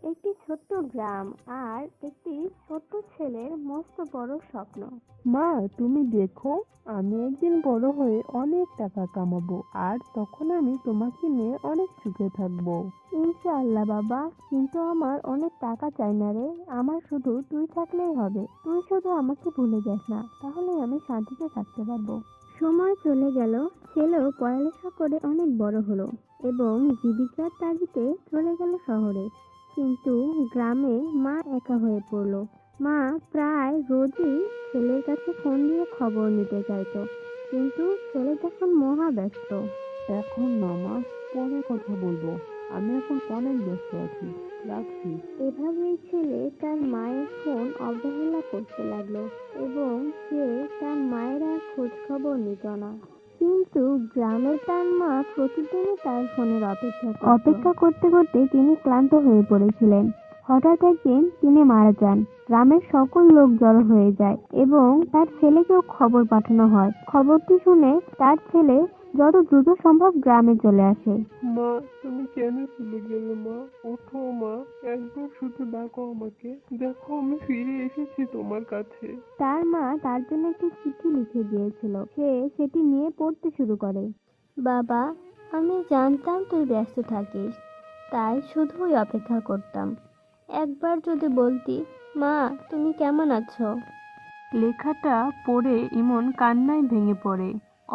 একটি ছোট্ট গ্রাম আর একটি ছোট্ট ছেলের মস্ত বড় স্বপ্ন। মা, তুমি দেখো, আমি একদিন বড় হয়ে অনেক টাকা কামাবো আর তখন আমি তোমাকে নিয়ে অনেক সুখে থাকবো। ইনশাআল্লাহ বাবা, কিন্তু আমার অনেক টাকা চাই না রে। আমার শুধু তুই থাকলেই হবে। তুই শুধু আমাকে ভুলে যাস না, তাহলে আমি শান্তিতে থাকতে পারবো। সময় চলে গেল। ছেলেও পড়ালেখা করে অনেক বড় হলো এবং জীবিকার তাগিদে চলে গেল শহরে। কিন্তু গ্রামে মা একা হয়ে পড়লো। মা প্রায় রোজই ছেলের কাছে ফোন দিয়ে খবর নিতে চাইতো, কিন্তু ছেলে তখন মহা ব্যস্ত। এখন না মা, পরে কথা বলবো। আমি এখন অনেক ব্যস্ত আছি, রাখছি। এভাবেই ছেলে তার মায়ের ফোন অবহেলা করতে লাগলো এবং সে তার মায়ের আর খোঁজ খবর নিত না। কিন্তু গ্রামের তার মা প্রতিদিনই তার ফোনের অপেক্ষা করতে করতে তিনি ক্লান্ত হয়ে পড়েছিলেন। হঠাৎ একদিন তিনি মারা যান। গ্রামের সকল লোক জড়ো হয়ে যায় এবং তার ছেলেকেও খবর পাঠানো হয়। খবরটি শুনে তার ছেলে যত দ্রুত সম্ভব গ্রামে চলে আসে। মা, তুমি কেন চলে গেলে? মা, ওঠো মা, একবার শুধু ডাকো আমাকে। দেখো, আমি ফিরে এসেছি তোমার কাছে। তার মা তার জন্য একটি চিঠি লিখে দিয়েছিল। সে সেটি নিয়ে পড়তে শুরু করে। বাবা, আমি জানতাম তুই ব্যস্ত থাকিস, তাই শুধুই অপেক্ষা করতাম। একবার যদি বলতি, মা তুমি কেমন আছো। লেখাটা পড়ে ইমন কান্নায় ভেঙে পড়ে।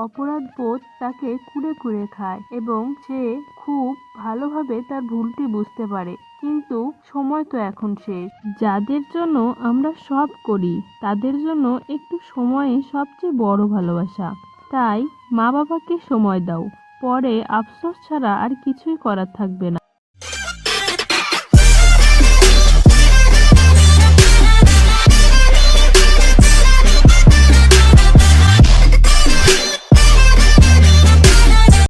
অপরাধ বোধ তাকে কুরে কুরে খায় এবং সে খুব ভালোভাবে তার ভুলটি বুঝতে পারে। কিন্তু সময় তো এখন শেষ। যাদের জন্য আমরা সব করি তাদের জন্য একটু সময় সবচেয়ে বড় ভালোবাসা। তাই মা বাবাকে সময় দাও, পরে আফসোস ছাড়া আর কিছুই করার থাকবে না।